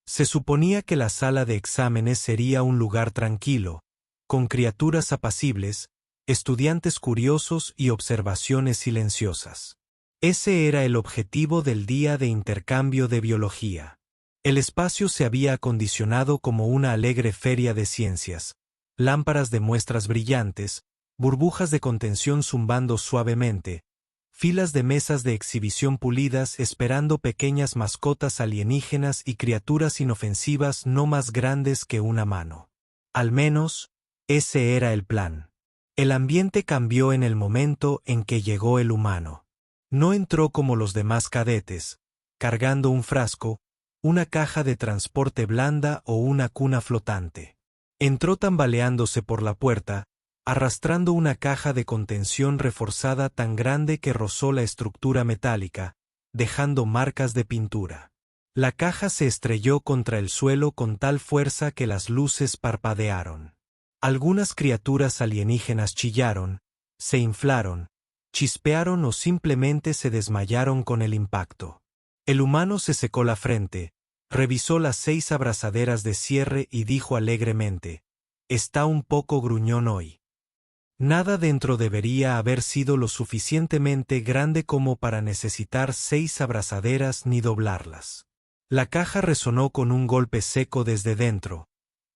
Se suponía que la sala de exámenes sería un lugar tranquilo, con criaturas apacibles, estudiantes curiosos y observaciones silenciosas. Ese era el objetivo del día de intercambio de biología. El espacio se había acondicionado como una alegre feria de ciencias, lámparas de muestras brillantes, burbujas de contención zumbando suavemente, filas de mesas de exhibición pulidas esperando pequeñas mascotas alienígenas y criaturas inofensivas no más grandes que una mano. Al menos, ese era el plan. El ambiente cambió en el momento en que llegó el humano. No entró como los demás cadetes, cargando un frasco, una caja de transporte blanda o una cuna flotante. Entró tambaleándose por la puerta, arrastrando una caja de contención reforzada tan grande que rozó la estructura metálica, dejando marcas de pintura. La caja se estrelló contra el suelo con tal fuerza que las luces parpadearon. Algunas criaturas alienígenas chillaron, se inflaron, chispearon o simplemente se desmayaron con el impacto. El humano se secó la frente, revisó las 6 abrazaderas de cierre y dijo alegremente: «Está un poco gruñón hoy». Nada dentro debería haber sido lo suficientemente grande como para necesitar 6 abrazaderas ni doblarlas. La caja resonó con un golpe seco desde dentro,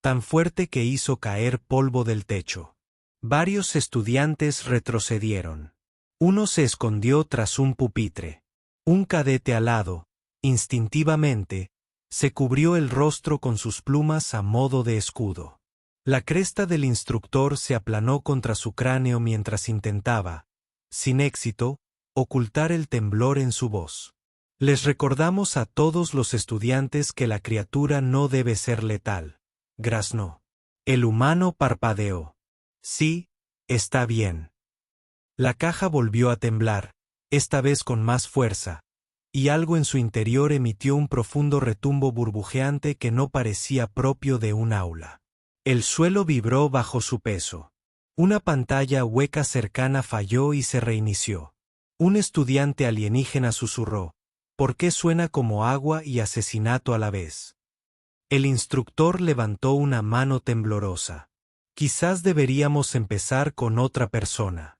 tan fuerte que hizo caer polvo del techo. Varios estudiantes retrocedieron. Uno se escondió tras un pupitre. Un cadete alado, instintivamente, se cubrió el rostro con sus plumas a modo de escudo. La cresta del instructor se aplanó contra su cráneo mientras intentaba, sin éxito, ocultar el temblor en su voz. Les recordamos a todos los estudiantes que la criatura no debe ser letal, graznó. El humano parpadeó. Sí, está bien. La caja volvió a temblar, esta vez con más fuerza, y algo en su interior emitió un profundo retumbo burbujeante que no parecía propio de un aula. El suelo vibró bajo su peso. Una pantalla hueca cercana falló y se reinició. Un estudiante alienígena susurró: «¿Por qué suena como agua y asesinato a la vez?». El instructor levantó una mano temblorosa. «Quizás deberíamos empezar con otra persona».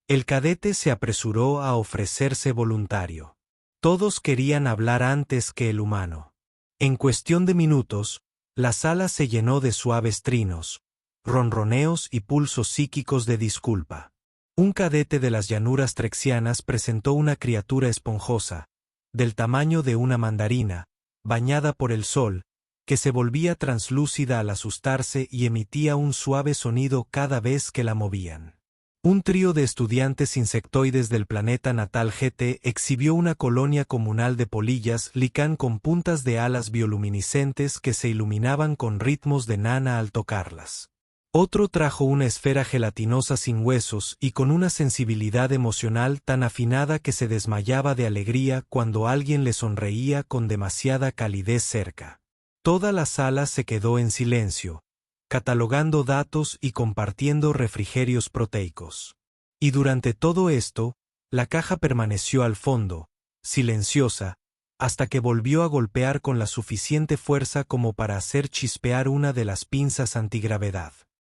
El cadete se apresuró a ofrecerse voluntario. Todos querían hablar antes que el humano. En cuestión de minutos, la sala se llenó de suaves trinos, ronroneos y pulsos psíquicos de disculpa. Un cadete de las llanuras trexianas presentó una criatura esponjosa, del tamaño de una mandarina, bañada por el sol, que se volvía translúcida al asustarse y emitía un suave sonido cada vez que la movían. Un trío de estudiantes insectoides del planeta natal GT exhibió una colonia comunal de polillas licán con puntas de alas bioluminiscentes que se iluminaban con ritmos de nana al tocarlas. Otro trajo una esfera gelatinosa sin huesos y con una sensibilidad emocional tan afinada que se desmayaba de alegría cuando alguien le sonreía con demasiada calidez cerca. Toda la sala se quedó en silencio, catalogando datos y compartiendo refrigerios proteicos. Y durante todo esto, la caja permaneció al fondo, silenciosa, hasta que volvió a golpear con la suficiente fuerza como para hacer chispear una de las pinzas antigravedad.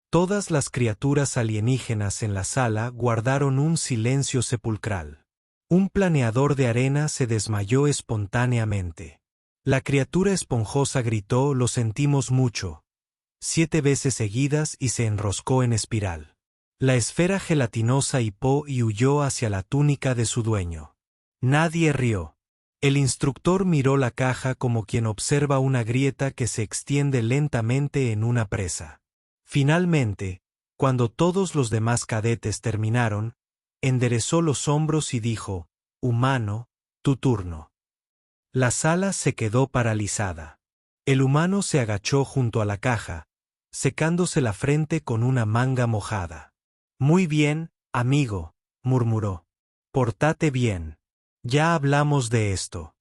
Todas las criaturas alienígenas en la sala guardaron un silencio sepulcral. Un planeador de arena se desmayó espontáneamente. La criatura esponjosa gritó: «Lo sentimos mucho», 7 veces seguidas y se enroscó en espiral. La esfera gelatinosa hipó y huyó hacia la túnica de su dueño. Nadie rió. El instructor miró la caja como quien observa una grieta que se extiende lentamente en una presa. Finalmente, cuando todos los demás cadetes terminaron, enderezó los hombros y dijo: «Humano, tu turno». La sala se quedó paralizada. El humano se agachó junto a la caja, secándose la frente con una manga mojada. «Muy bien, amigo», murmuró. «Pórtate bien. Ya hablamos de esto».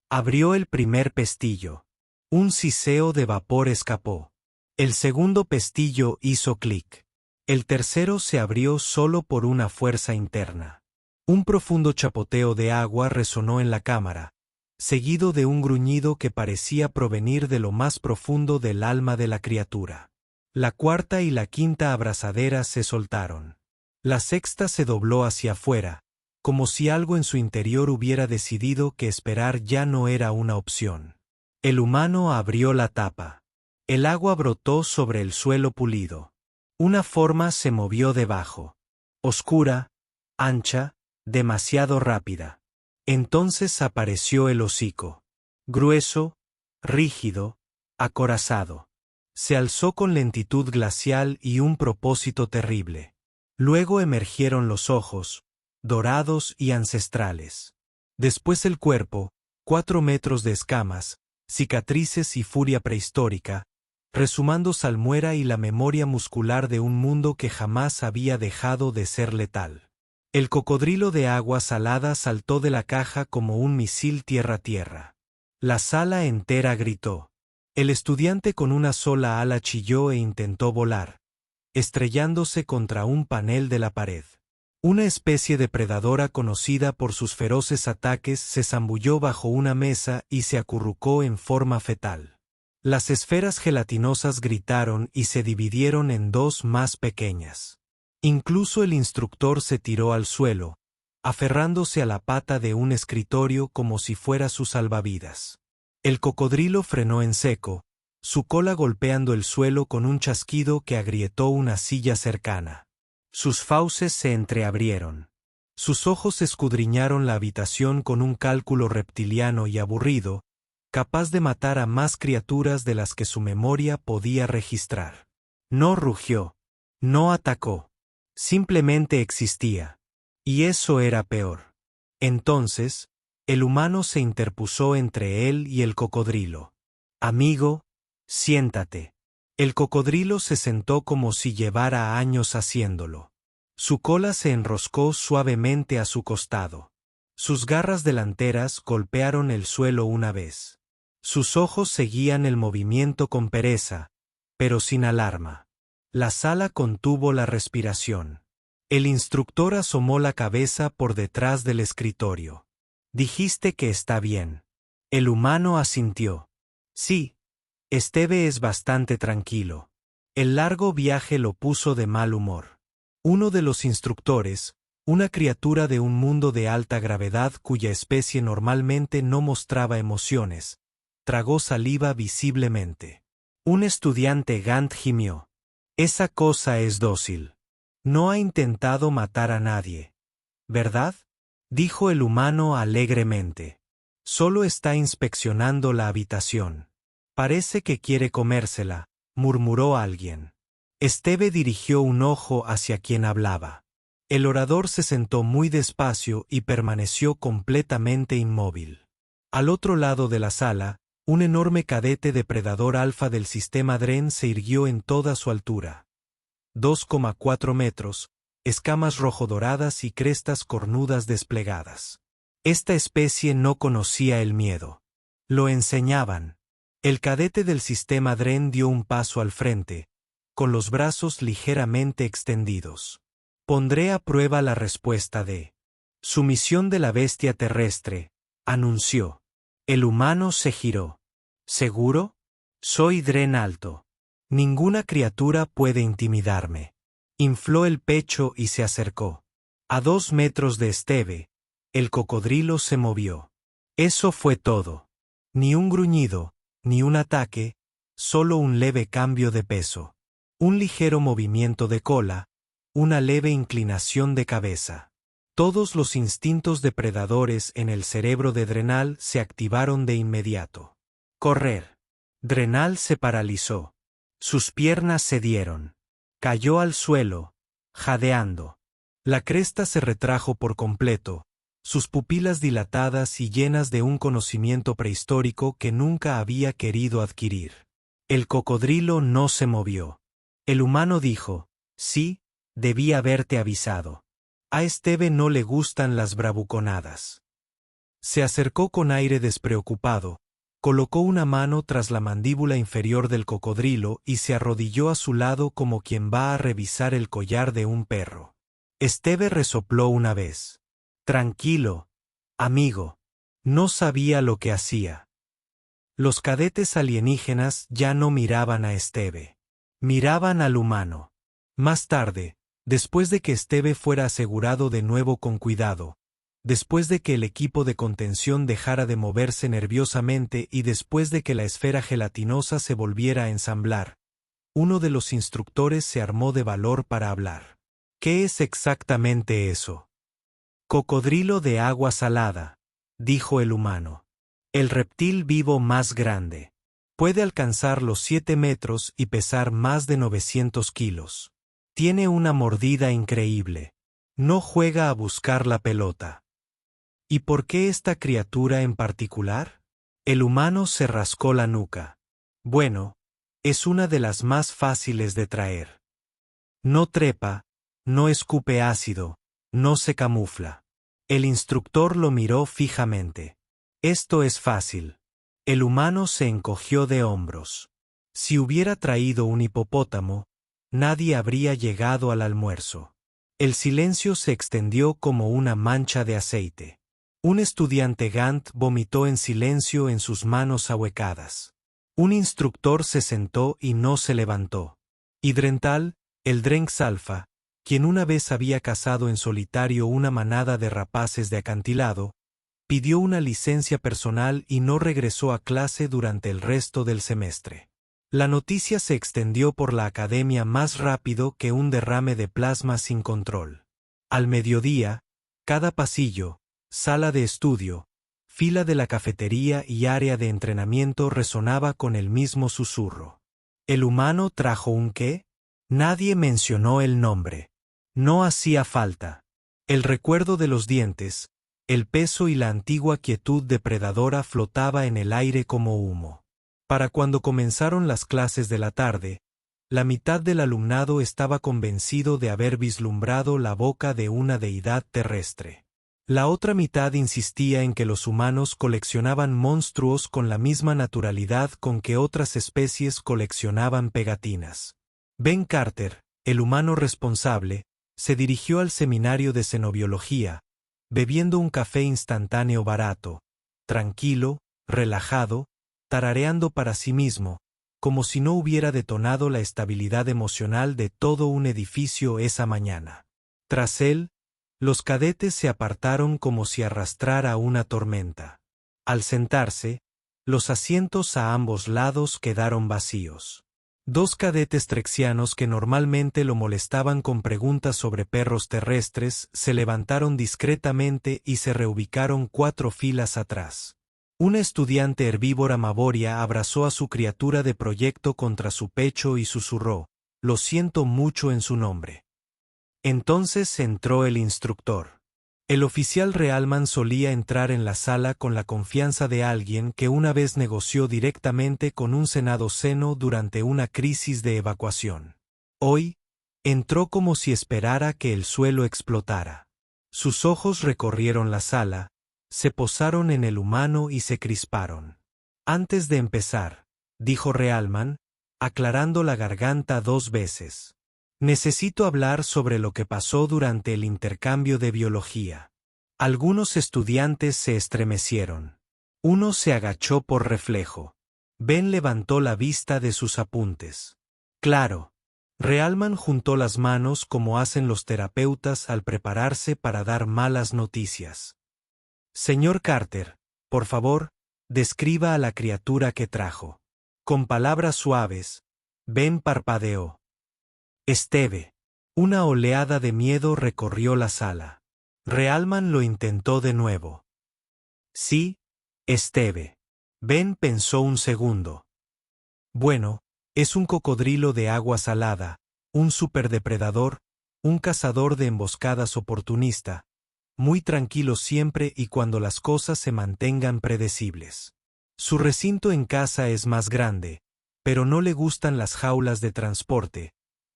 Abrió el primer pestillo. Un siseo de vapor escapó. El segundo pestillo hizo clic. El tercero se abrió solo por una fuerza interna. Un profundo chapoteo de agua resonó en la cámara, seguido de un gruñido que parecía provenir de lo más profundo del alma de la criatura. La cuarta y la quinta abrazadera se soltaron. La sexta se dobló hacia afuera, como si algo en su interior hubiera decidido que esperar ya no era una opción. El humano abrió la tapa. El agua brotó sobre el suelo pulido. Una forma se movió debajo. Oscura, ancha, demasiado rápida. Entonces apareció el hocico. Grueso, rígido, acorazado. Se alzó con lentitud glacial y un propósito terrible. Luego emergieron los ojos, dorados y ancestrales. Después el cuerpo, 4 metros de escamas, cicatrices y furia prehistórica, resumando salmuera y la memoria muscular de un mundo que jamás había dejado de ser letal. El cocodrilo de agua salada saltó de la caja como un misil tierra-tierra. La sala entera gritó. El estudiante con una sola ala chilló e intentó volar, estrellándose contra un panel de la pared. Una especie de predadora conocida por sus feroces ataques se zambulló bajo una mesa y se acurrucó en forma fetal. Las esferas gelatinosas gritaron y se dividieron en dos más pequeñas. Incluso el instructor se tiró al suelo, aferrándose a la pata de un escritorio como si fuera su salvavidas. El cocodrilo frenó en seco, su cola golpeando el suelo con un chasquido que agrietó una silla cercana. Sus fauces se entreabrieron. Sus ojos escudriñaron la habitación con un cálculo reptiliano y aburrido, capaz de matar a más criaturas de las que su memoria podía registrar. No rugió, no atacó, simplemente existía. Y eso era peor. Entonces, el humano se interpuso entre él y el cocodrilo. Amigo, siéntate. El cocodrilo se sentó como si llevara años haciéndolo. Su cola se enroscó suavemente a su costado. Sus garras delanteras golpearon el suelo una vez. Sus ojos seguían el movimiento con pereza, pero sin alarma. La sala contuvo la respiración. El instructor asomó la cabeza por detrás del escritorio. Dijiste que está bien. El humano asintió. Sí. Esteve es bastante tranquilo. El largo viaje lo puso de mal humor. Uno de los instructores, una criatura de un mundo de alta gravedad cuya especie normalmente no mostraba emociones, tragó saliva visiblemente. Un estudiante Gant gimió. Esa cosa es dócil. No ha intentado matar a nadie. ¿Verdad? Dijo el humano alegremente. Solo está inspeccionando la habitación. Parece que quiere comérsela, murmuró alguien. Esteve dirigió un ojo hacia quien hablaba. El orador se sentó muy despacio y permaneció completamente inmóvil. Al otro lado de la sala, un enorme cadete depredador alfa del sistema Dren se irguió en toda su altura. 2,4 metros, escamas rojo-doradas y crestas cornudas desplegadas. Esta especie no conocía el miedo. Lo enseñaban. El cadete del sistema Dren dio un paso al frente, con los brazos ligeramente extendidos. Pondré a prueba la respuesta de sumisión de la bestia terrestre, anunció. El humano se giró. ¿Seguro? Soy Dren alto. Ninguna criatura puede intimidarme. Infló el pecho y se acercó. A 2 metros de Esteve, el cocodrilo se movió. Eso fue todo. Ni un gruñido, ni un ataque, solo un leve cambio de peso. Un ligero movimiento de cola, una leve inclinación de cabeza. Todos los instintos depredadores en el cerebro de Drenal se activaron de inmediato. Correr. Drenal se paralizó. Sus piernas cedieron. Cayó al suelo, jadeando. La cresta se retrajo por completo, sus pupilas dilatadas y llenas de un conocimiento prehistórico que nunca había querido adquirir. El cocodrilo no se movió. El humano dijo, sí, debí haberte avisado. A Esteve no le gustan las bravuconadas. Se acercó con aire despreocupado, colocó una mano tras la mandíbula inferior del cocodrilo y se arrodilló a su lado como quien va a revisar el collar de un perro. Esteve resopló una vez. Tranquilo, amigo. No sabía lo que hacía. Los cadetes alienígenas ya no miraban a Esteve. Miraban al humano. Más tarde, después de que Esteve fuera asegurado de nuevo con cuidado, después de que el equipo de contención dejara de moverse nerviosamente y después de que la esfera gelatinosa se volviera a ensamblar, uno de los instructores se armó de valor para hablar. ¿Qué es exactamente eso? Cocodrilo de agua salada, dijo el humano. El reptil vivo más grande. Puede alcanzar los 7 metros y pesar más de 900 kilos. Tiene una mordida increíble. No juega a buscar la pelota. ¿Y por qué esta criatura en particular? El humano se rascó la nuca. Bueno, es una de las más fáciles de traer. No trepa, no escupe ácido, no se camufla. El instructor lo miró fijamente. Esto es fácil. El humano se encogió de hombros. Si hubiera traído un hipopótamo, nadie habría llegado al almuerzo. El silencio se extendió como una mancha de aceite. Un estudiante Gant vomitó en silencio en sus manos ahuecadas. Un instructor se sentó y no se levantó. Hidrental, el Drenx Alpha, quien una vez había cazado en solitario una manada de rapaces de acantilado, pidió una licencia personal y no regresó a clase durante el resto del semestre. La noticia se extendió por la academia más rápido que un derrame de plasma sin control. Al mediodía, cada pasillo, sala de estudio, fila de la cafetería y área de entrenamiento resonaba con el mismo susurro. ¿El humano trajo un qué? Nadie mencionó el nombre. No hacía falta. El recuerdo de los dientes, el peso y la antigua quietud depredadora flotaba en el aire como humo. Para cuando comenzaron las clases de la tarde, la mitad del alumnado estaba convencido de haber vislumbrado la boca de una deidad terrestre. La otra mitad insistía en que los humanos coleccionaban monstruos con la misma naturalidad con que otras especies coleccionaban pegatinas. Ben Carter, el humano responsable, se dirigió al seminario de xenobiología, bebiendo un café instantáneo barato, tranquilo, relajado, tarareando para sí mismo, como si no hubiera detonado la estabilidad emocional de todo un edificio esa mañana. Tras él, los cadetes se apartaron como si arrastrara una tormenta. Al sentarse, los asientos a ambos lados quedaron vacíos. 2 cadetes trexianos que normalmente lo molestaban con preguntas sobre perros terrestres se levantaron discretamente y se reubicaron 4 filas atrás. Una estudiante herbívora maboria abrazó a su criatura de proyecto contra su pecho y susurró: «Lo siento mucho en su nombre». Entonces entró el instructor. El oficial Realman solía entrar en la sala con la confianza de alguien que una vez negoció directamente con un senado seno durante una crisis de evacuación. Hoy, entró como si esperara que el suelo explotara. Sus ojos recorrieron la sala, se posaron en el humano y se crisparon. Antes de empezar, dijo Realman, aclarando la garganta 2 veces. Necesito hablar sobre lo que pasó durante el intercambio de biología. Algunos estudiantes se estremecieron. Uno se agachó por reflejo. Ben levantó la vista de sus apuntes. Claro. Realman juntó las manos como hacen los terapeutas al prepararse para dar malas noticias. Señor Carter, por favor, describa a la criatura que trajo. Con palabras suaves, Ben parpadeó. Esteve. Una oleada de miedo recorrió la sala. Realman lo intentó de nuevo. Sí, Esteve. Ben pensó un segundo. Bueno, es un cocodrilo de agua salada, un superdepredador, un cazador de emboscadas oportunista, muy tranquilo siempre y cuando las cosas se mantengan predecibles. Su recinto en casa es más grande, pero no le gustan las jaulas de transporte,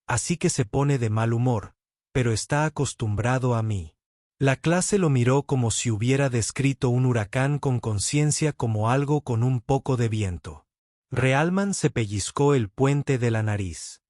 así que se pone de mal humor, pero está acostumbrado a mí. La clase lo miró como si hubiera descrito un huracán con conciencia como algo con un poco de viento. Realman se pellizcó el puente de la nariz.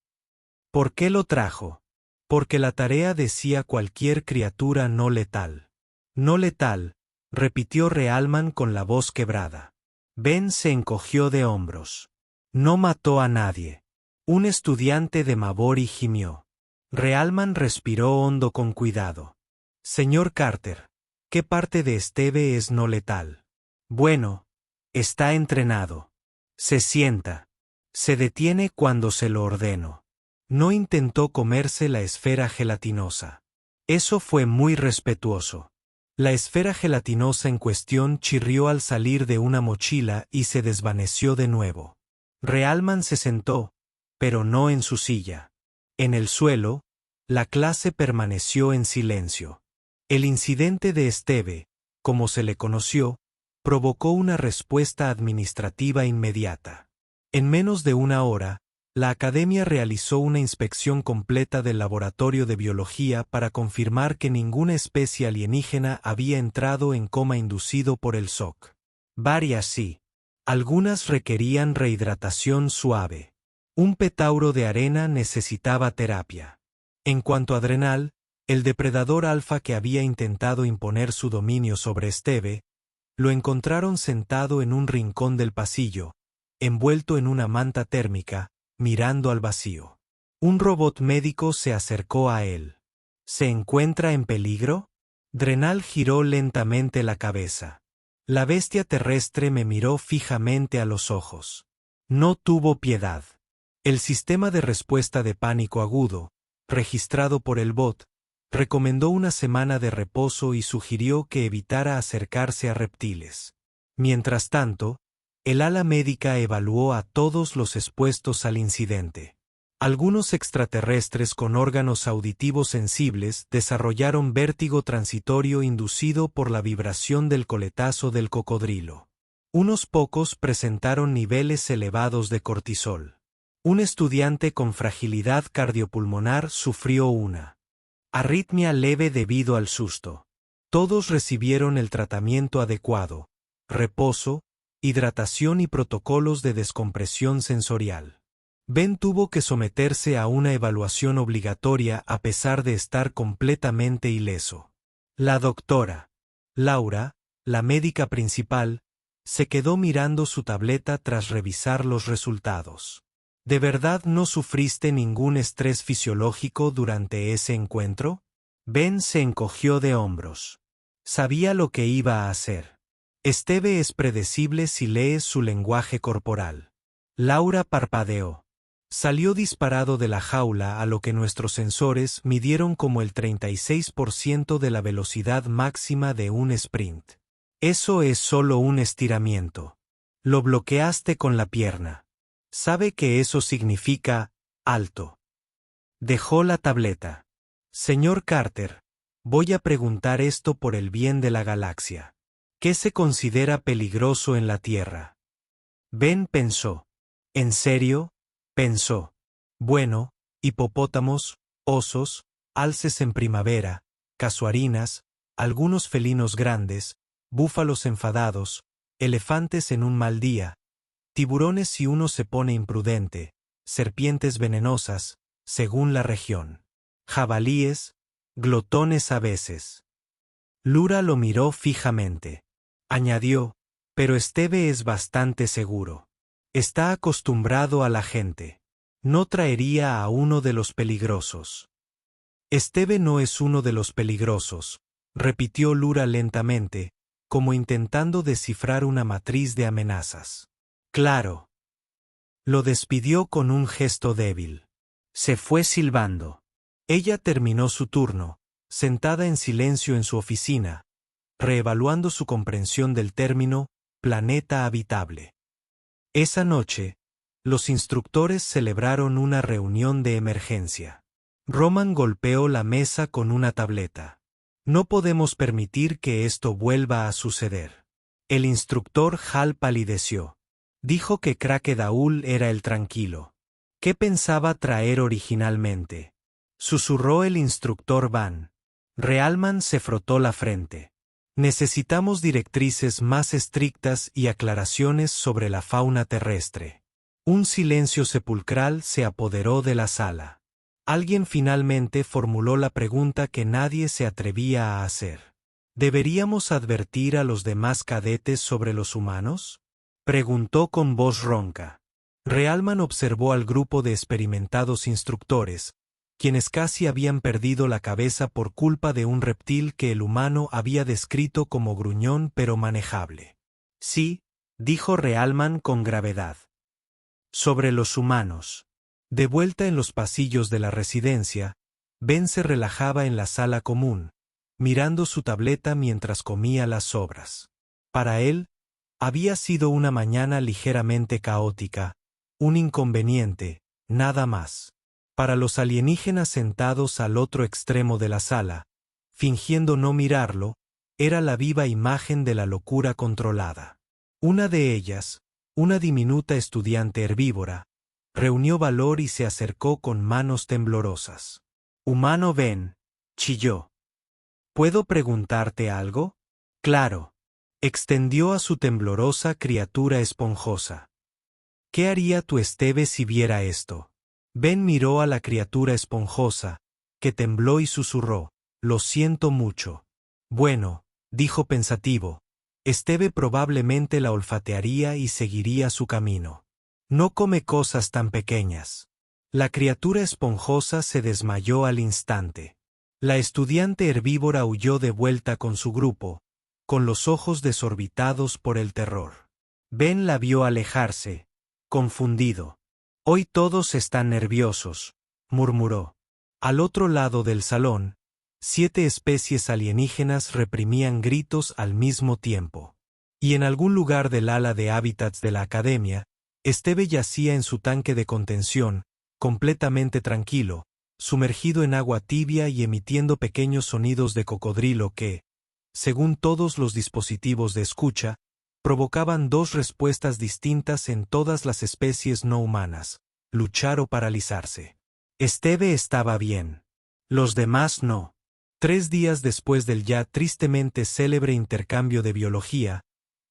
¿Por qué lo trajo? Porque la tarea decía cualquier criatura no letal. No letal, repitió Realman con la voz quebrada. Ben se encogió de hombros. No mató a nadie. Un estudiante de Mabori gimió. Realman respiró hondo con cuidado. Señor Carter, ¿qué parte de Esteve es no letal? Bueno, está entrenado. Se sienta. Se detiene cuando se lo ordeno. No intentó comerse la esfera gelatinosa. Eso fue muy respetuoso. La esfera gelatinosa en cuestión chirrió al salir de una mochila y se desvaneció de nuevo. Realman se sentó, pero no en su silla. En el suelo, la clase permaneció en silencio. El incidente de Esteve, como se le conoció, provocó una respuesta administrativa inmediata. En menos de una hora, la academia realizó una inspección completa del laboratorio de biología para confirmar que ninguna especie alienígena había entrado en coma inducido por el SOC. Varias sí. Algunas requerían rehidratación suave. Un petauro de arena necesitaba terapia. En cuanto a Drenal, el depredador alfa que había intentado imponer su dominio sobre Esteve, lo encontraron sentado en un rincón del pasillo, envuelto en una manta térmica, mirando al vacío. Un robot médico se acercó a él. ¿Se encuentra en peligro? Drenal giró lentamente la cabeza. La bestia terrestre me miró fijamente a los ojos. No tuvo piedad. El sistema de respuesta de pánico agudo, registrado por el bot, recomendó una semana de reposo y sugirió que evitara acercarse a reptiles. Mientras tanto, el ala médica evaluó a todos los expuestos al incidente. Algunos extraterrestres con órganos auditivos sensibles desarrollaron vértigo transitorio inducido por la vibración del coletazo del cocodrilo. Unos pocos presentaron niveles elevados de cortisol. Un estudiante con fragilidad cardiopulmonar sufrió una arritmia leve debido al susto. Todos recibieron el tratamiento adecuado, reposo, hidratación y protocolos de descompresión sensorial. Ben tuvo que someterse a una evaluación obligatoria a pesar de estar completamente ileso. La doctora Laura, la médica principal, se quedó mirando su tableta tras revisar los resultados. ¿De verdad no sufriste ningún estrés fisiológico durante ese encuentro? Ben se encogió de hombros. Sabía lo que iba a hacer. Esteve es predecible si lees su lenguaje corporal. Laura parpadeó. Salió disparado de la jaula a lo que nuestros sensores midieron como el 36% de la velocidad máxima de un sprint. Eso es solo un estiramiento. Lo bloqueaste con la pierna. ¿Sabe que eso significa alto? Dejó la tableta. Señor Carter, voy a preguntar esto por el bien de la galaxia. ¿Qué se considera peligroso en la Tierra? Ben pensó. ¿En serio? Pensó. Bueno, hipopótamos, osos, alces en primavera, casuarinas, algunos felinos grandes, búfalos enfadados, elefantes en un mal día, tiburones si uno se pone imprudente, serpientes venenosas, según la región, jabalíes, glotones a veces. Lura lo miró fijamente. Añadió, pero Esteve es bastante seguro. Está acostumbrado a la gente. No traería a uno de los peligrosos. Esteve no es uno de los peligrosos, repitió Lura lentamente, como intentando descifrar una matriz de amenazas. Claro. Lo despidió con un gesto débil. Se fue silbando. Ella terminó su turno, sentada en silencio en su oficina, reevaluando su comprensión del término planeta habitable. Esa noche, los instructores celebraron una reunión de emergencia. Roman golpeó la mesa con una tableta. No podemos permitir que esto vuelva a suceder. El instructor Hal palideció. Dijo que Krake Daul era el tranquilo. ¿Qué pensaba traer originalmente? Susurró el instructor Van. Realman se frotó la frente. Necesitamos directrices más estrictas y aclaraciones sobre la fauna terrestre. Un silencio sepulcral se apoderó de la sala. Alguien finalmente formuló la pregunta que nadie se atrevía a hacer. ¿Deberíamos advertir a los demás cadetes sobre los humanos? Preguntó con voz ronca. Realman observó al grupo de experimentados instructores, quienes casi habían perdido la cabeza por culpa de un reptil que el humano había descrito como gruñón pero manejable. Sí, dijo Realman con gravedad. Sobre los humanos. De vuelta en los pasillos de la residencia, Ben se relajaba en la sala común, mirando su tableta mientras comía las sobras. Para él, había sido una mañana ligeramente caótica, un inconveniente, nada más. Para los alienígenas sentados al otro extremo de la sala, fingiendo no mirarlo, era la viva imagen de la locura controlada. Una de ellas, una diminuta estudiante herbívora, reunió valor y se acercó con manos temblorosas. «Humano Ben», chilló. «¿Puedo preguntarte algo?» «Claro», extendió a su temblorosa criatura esponjosa. «¿Qué haría tu Esteve si viera esto?» Ben miró a la criatura esponjosa, que tembló y susurró, «Lo siento mucho». «Bueno», dijo pensativo, «Esteve probablemente la olfatearía y seguiría su camino. No come cosas tan pequeñas». La criatura esponjosa se desmayó al instante. La estudiante herbívora huyó de vuelta con su grupo, con los ojos desorbitados por el terror. Ben la vio alejarse, confundido. «Hoy todos están nerviosos», murmuró. Al otro lado del salón, 7 especies alienígenas reprimían gritos al mismo tiempo. Y en algún lugar del ala de hábitats de la academia, Esteve yacía en su tanque de contención, completamente tranquilo, sumergido en agua tibia y emitiendo pequeños sonidos de cocodrilo que, según todos los dispositivos de escucha, provocaban 2 respuestas distintas en todas las especies no humanas: luchar o paralizarse. Esteve estaba bien. Los demás no. 3 días después del ya tristemente célebre intercambio de biología,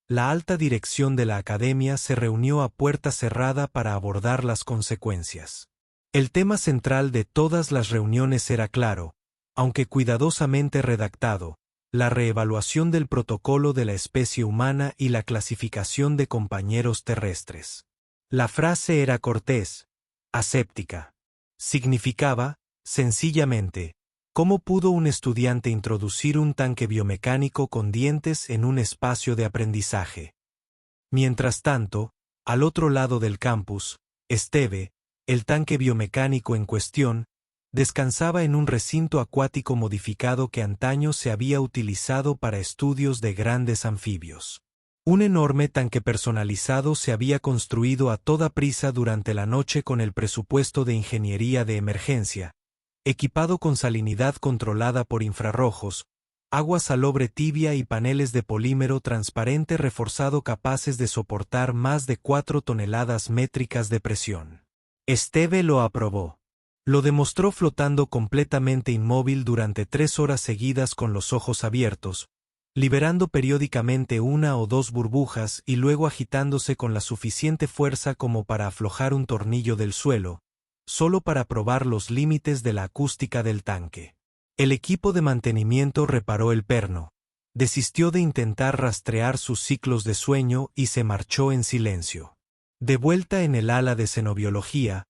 la alta dirección de la academia se reunió a puerta cerrada para abordar las consecuencias. El tema central de todas las reuniones era claro, aunque cuidadosamente redactado: la reevaluación del protocolo de la especie humana y la clasificación de compañeros terrestres. La frase era cortés, aséptica. Significaba, sencillamente, ¿cómo pudo un estudiante introducir un tanque biomecánico con dientes en un espacio de aprendizaje? Mientras tanto, al otro lado del campus, Esteve, el tanque biomecánico en cuestión, descansaba en un recinto acuático modificado que antaño se había utilizado para estudios de grandes anfibios. Un enorme tanque personalizado se había construido a toda prisa durante la noche con el presupuesto de ingeniería de emergencia, equipado con salinidad controlada por infrarrojos, agua salobre tibia y paneles de polímero transparente reforzado capaces de soportar más de 4 toneladas métricas de presión. Esteve lo aprobó. Lo demostró flotando completamente inmóvil durante 3 horas seguidas con los ojos abiertos, liberando periódicamente 1 o 2 burbujas y luego agitándose con la suficiente fuerza como para aflojar un tornillo del suelo, solo para probar los límites de la acústica del tanque. El equipo de mantenimiento reparó el perno, desistió de intentar rastrear sus ciclos de sueño y se marchó en silencio. De vuelta en el ala de xenobiología,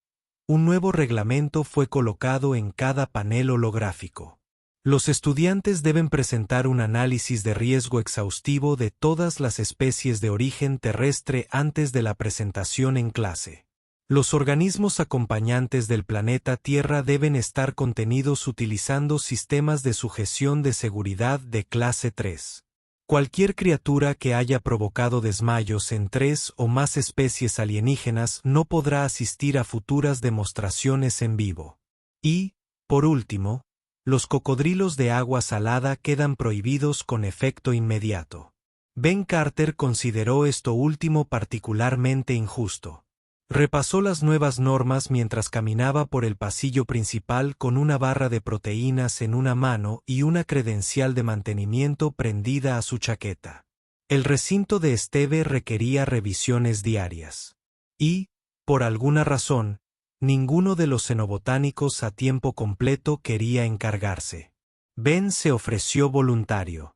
un nuevo reglamento fue colocado en cada panel holográfico. Los estudiantes deben presentar un análisis de riesgo exhaustivo de todas las especies de origen terrestre antes de la presentación en clase. Los organismos acompañantes del planeta Tierra deben estar contenidos utilizando sistemas de sujeción de seguridad de clase 3. Cualquier criatura que haya provocado desmayos en 3 o más especies alienígenas no podrá asistir a futuras demostraciones en vivo. Y, por último, los cocodrilos de agua salada quedan prohibidos con efecto inmediato. Ben Carter consideró esto último particularmente injusto. Repasó las nuevas normas mientras caminaba por el pasillo principal con una barra de proteínas en una mano y una credencial de mantenimiento prendida a su chaqueta. El recinto de Esteve requería revisiones diarias. Y, por alguna razón, ninguno de los xenobotánicos a tiempo completo quería encargarse. Ben se ofreció voluntario.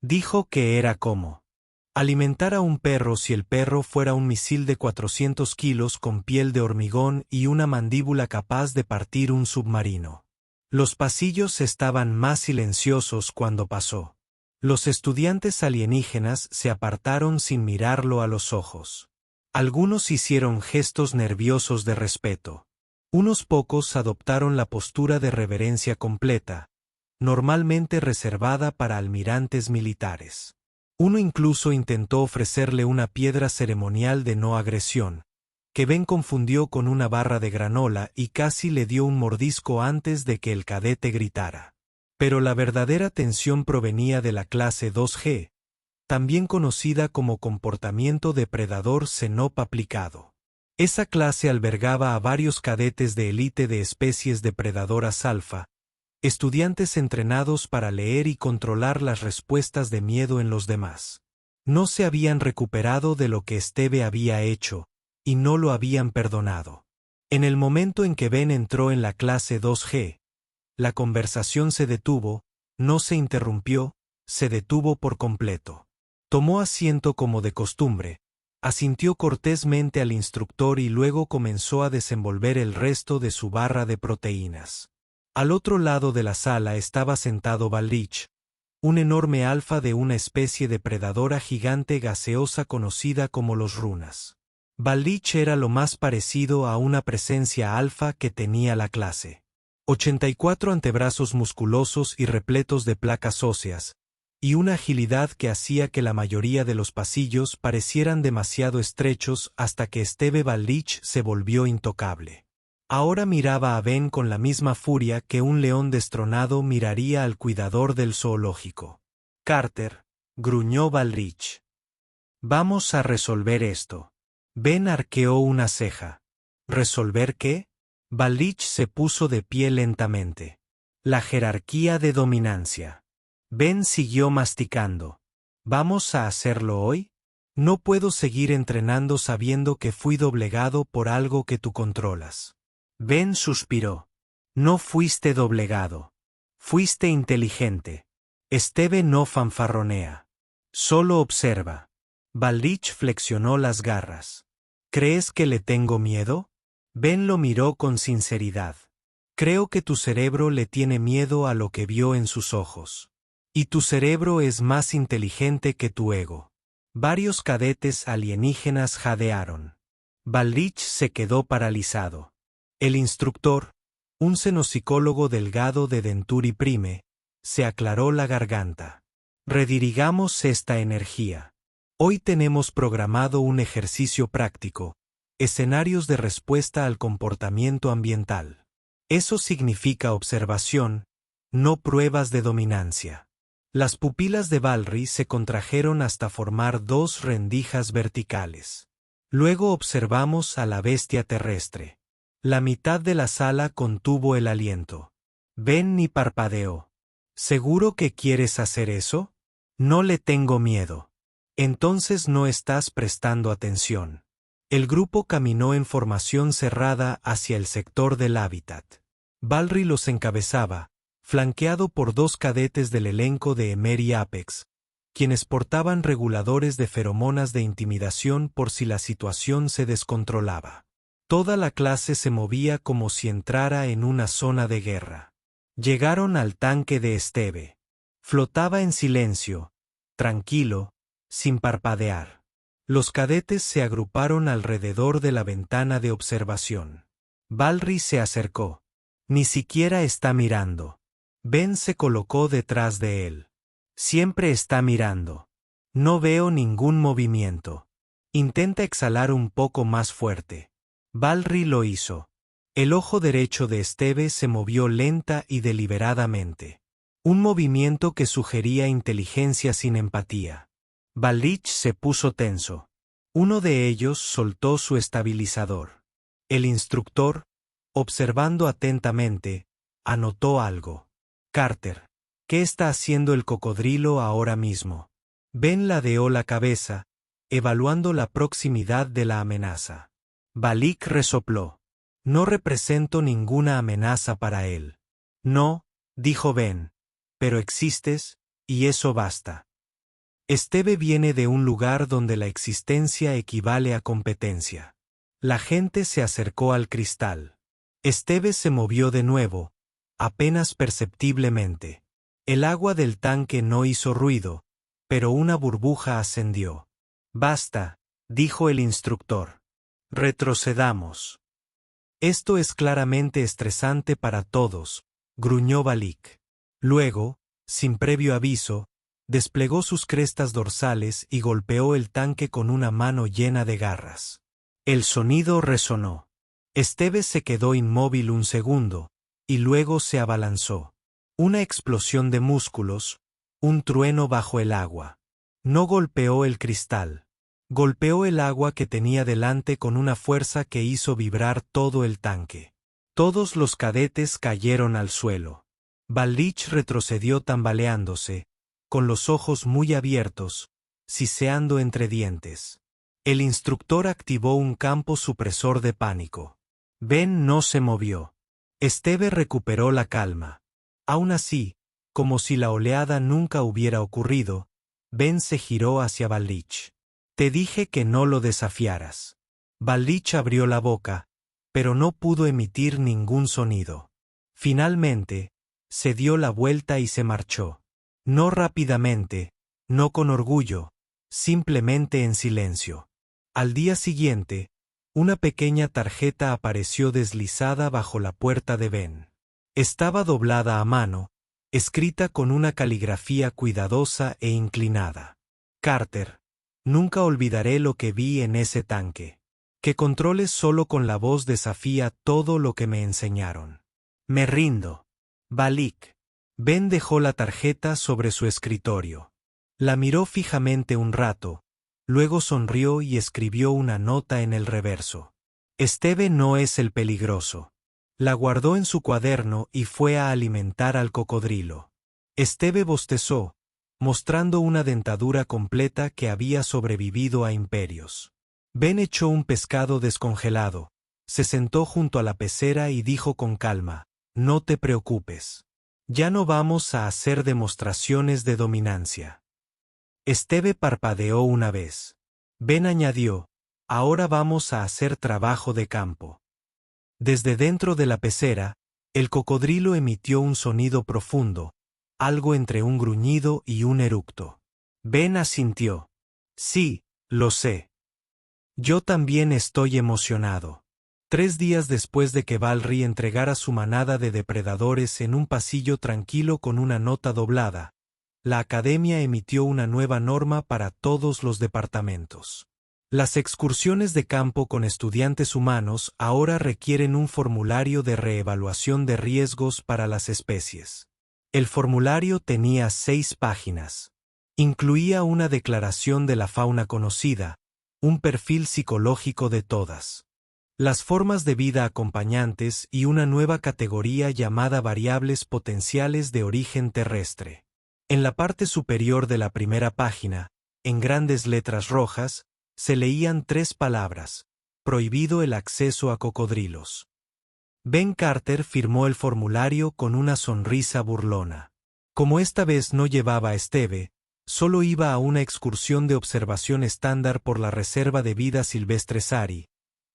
Dijo que era como alimentar a un perro si el perro fuera un misil de 400 kilos con piel de hormigón y una mandíbula capaz de partir un submarino. Los pasillos estaban más silenciosos cuando pasó. Los estudiantes alienígenas se apartaron sin mirarlo a los ojos. Algunos hicieron gestos nerviosos de respeto. Unos pocos adoptaron la postura de reverencia completa, normalmente reservada para almirantes militares. Uno incluso intentó ofrecerle una piedra ceremonial de no agresión, que Ben confundió con una barra de granola y casi le dio un mordisco antes de que el cadete gritara. Pero la verdadera tensión provenía de la clase 2G, también conocida como comportamiento depredador CENOP aplicado. Esa clase albergaba a varios cadetes de élite de especies depredadoras alfa, estudiantes entrenados para leer y controlar las respuestas de miedo en los demás. No se habían recuperado de lo que Esteve había hecho, y no lo habían perdonado. En el momento en que Ben entró en la clase 2G, la conversación se detuvo, no se interrumpió, se detuvo por completo. Tomó asiento como de costumbre, asintió cortésmente al instructor y luego comenzó a desenvolver el resto de su barra de proteínas. Al otro lado de la sala estaba sentado Balrich, un enorme alfa de una especie de predadora gigante gaseosa conocida como los runas. Balrich era lo más parecido a una presencia alfa que tenía la clase. 84 antebrazos musculosos y repletos de placas óseas, y una agilidad que hacía que la mayoría de los pasillos parecieran demasiado estrechos hasta que Esteve Balrich se volvió intocable. Ahora miraba a Ben con la misma furia que un león destronado miraría al cuidador del zoológico. Carter, gruñó Balrich. Vamos a resolver esto. Ben arqueó una ceja. ¿Resolver qué? Balrich se puso de pie lentamente. La jerarquía de dominancia. Ben siguió masticando. ¿Vamos a hacerlo hoy? No puedo seguir entrenando sabiendo que fui doblegado por algo que tú controlas. Ben suspiró. No fuiste doblegado. Fuiste inteligente. Esteve no fanfarronea. Solo observa. Balrich flexionó las garras. ¿Crees que le tengo miedo? Ben lo miró con sinceridad. Creo que tu cerebro le tiene miedo a lo que vio en sus ojos. Y tu cerebro es más inteligente que tu ego. Varios cadetes alienígenas jadearon. Balrich se quedó paralizado. El instructor, un xenopsicólogo delgado de Denturi Prime, se aclaró la garganta. Redirigamos esta energía. Hoy tenemos programado un ejercicio práctico, escenarios de respuesta al comportamiento ambiental. Eso significa observación, no pruebas de dominancia. Las pupilas de Balri se contrajeron hasta formar dos rendijas verticales. Luego observamos a la bestia terrestre. La mitad de la sala contuvo el aliento. Ben ni parpadeó. ¿Seguro que quieres hacer eso? No le tengo miedo. Entonces no estás prestando atención. El grupo caminó en formación cerrada hacia el sector del hábitat. Balri los encabezaba, flanqueado por dos cadetes del elenco de Emery Apex, quienes portaban reguladores de feromonas de intimidación por si la situación se descontrolaba. Toda la clase se movía como si entrara en una zona de guerra. Llegaron al tanque de Esteve. Flotaba en silencio, tranquilo, sin parpadear. Los cadetes se agruparon alrededor de la ventana de observación. Balri se acercó. Ni siquiera está mirando. Ben se colocó detrás de él. Siempre está mirando. No veo ningún movimiento. Intenta exhalar un poco más fuerte. Balri lo hizo. El ojo derecho de Esteve se movió lenta y deliberadamente. Un movimiento que sugería inteligencia sin empatía. Balrich se puso tenso. Uno de ellos soltó su estabilizador. El instructor, observando atentamente, anotó algo. Carter, ¿qué está haciendo el cocodrilo ahora mismo? Ben ladeó la cabeza, evaluando la proximidad de la amenaza. Balrich resopló. No represento ninguna amenaza para él. No, dijo Ben, pero existes, y eso basta. Esteve viene de un lugar donde la existencia equivale a competencia. La gente se acercó al cristal. Esteve se movió de nuevo, apenas perceptiblemente. El agua del tanque no hizo ruido, pero una burbuja ascendió. Basta, dijo el instructor. Retrocedamos. Esto es claramente estresante para todos, gruñó Balik. Luego, sin previo aviso, desplegó sus crestas dorsales y golpeó el tanque con una mano llena de garras. El sonido resonó. Esteve se quedó inmóvil un segundo, y luego se abalanzó. Una explosión de músculos, un trueno bajo el agua. No golpeó el cristal. Golpeó el agua que tenía delante con una fuerza que hizo vibrar todo el tanque. Todos los cadetes cayeron al suelo. Balik retrocedió tambaleándose, con los ojos muy abiertos, siseando entre dientes. El instructor activó un campo supresor de pánico. Ben no se movió. Esteve recuperó la calma. Aún así, como si la oleada nunca hubiera ocurrido, Ben se giró hacia Balik. Te dije que no lo desafiaras. Balik abrió la boca, pero no pudo emitir ningún sonido. Finalmente, se dio la vuelta y se marchó. No rápidamente, no con orgullo, simplemente en silencio. Al día siguiente, una pequeña tarjeta apareció deslizada bajo la puerta de Ben. Estaba doblada a mano, escrita con una caligrafía cuidadosa e inclinada. Carter, nunca olvidaré lo que vi en ese tanque. Que controles solo con la voz desafía todo lo que me enseñaron. Me rindo. Balik. Ben dejó la tarjeta sobre su escritorio. La miró fijamente un rato, luego sonrió y escribió una nota en el reverso. Esteve no es el peligroso. La guardó en su cuaderno y fue a alimentar al cocodrilo. Esteve bostezó, mostrando una dentadura completa que había sobrevivido a imperios. Ben echó un pescado descongelado, se sentó junto a la pecera y dijo con calma, no te preocupes. Ya no vamos a hacer demostraciones de dominancia. Esteve parpadeó una vez. Ben añadió, ahora vamos a hacer trabajo de campo. Desde dentro de la pecera, el cocodrilo emitió un sonido profundo, algo entre un gruñido y un eructo. Ben asintió. Sí, lo sé. Yo también estoy emocionado. 3 días después de que Valry entregara su manada de depredadores en un pasillo tranquilo con una nota doblada, la Academia emitió una nueva norma para todos los departamentos. Las excursiones de campo con estudiantes humanos ahora requieren un formulario de reevaluación de riesgos para las especies. El formulario tenía 6 páginas. Incluía una declaración de la fauna conocida, un perfil psicológico de todas, las formas de vida acompañantes y una nueva categoría llamada variables potenciales de origen terrestre. En la parte superior de la primera página, en grandes letras rojas, se leían 3 palabras: prohibido el acceso a cocodrilos. Ben Carter firmó el formulario con una sonrisa burlona. Como esta vez no llevaba a Esteve, solo iba a una excursión de observación estándar por la Reserva de Vida Silvestre Sari,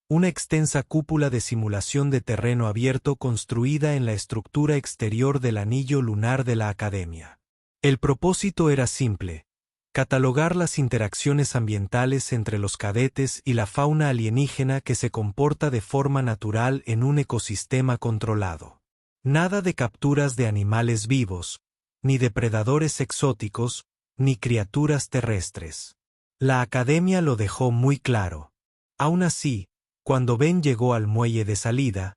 una extensa cúpula de simulación de terreno abierto construida en la estructura exterior del anillo lunar de la Academia. El propósito era simple: catalogar las interacciones ambientales entre los cadetes y la fauna alienígena que se comporta de forma natural en un ecosistema controlado. Nada de capturas de animales vivos, ni depredadores exóticos, ni criaturas terrestres. La Academia lo dejó muy claro. Aún así, cuando Ben llegó al muelle de salida,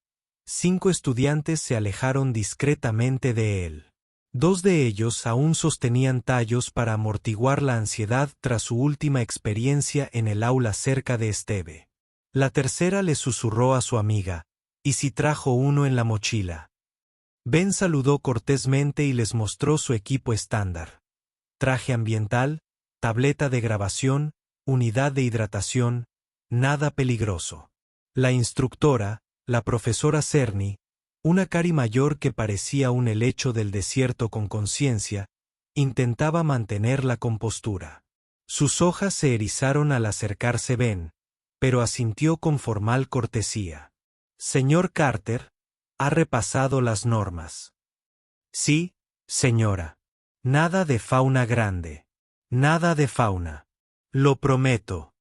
5 estudiantes se alejaron discretamente de él. 2 de ellos aún sostenían tallos para amortiguar la ansiedad tras su última experiencia en el aula cerca de Esteve. La tercera le susurró a su amiga, ¿y si trajo uno en la mochila? Ben saludó cortésmente y les mostró su equipo estándar: traje ambiental, tableta de grabación, unidad de hidratación, nada peligroso. La instructora, la profesora Cerny, una cari mayor que parecía un helecho del desierto con conciencia, intentaba mantener la compostura. Sus hojas se erizaron al acercarse Ben, pero asintió con formal cortesía. Señor Carter, ¿ha repasado las normas? Sí, señora. Nada de fauna grande. Nada de fauna. Lo prometo.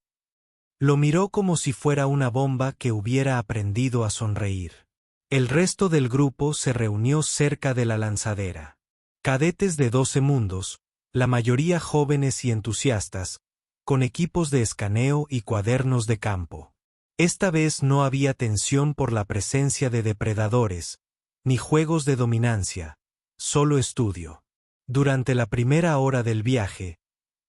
Lo miró como si fuera una bomba que hubiera aprendido a sonreír. El resto del grupo se reunió cerca de la lanzadera. Cadetes de 12 mundos, la mayoría jóvenes y entusiastas, con equipos de escaneo y cuadernos de campo. Esta vez no había tensión por la presencia de depredadores, ni juegos de dominancia, solo estudio. Durante la primera hora del viaje,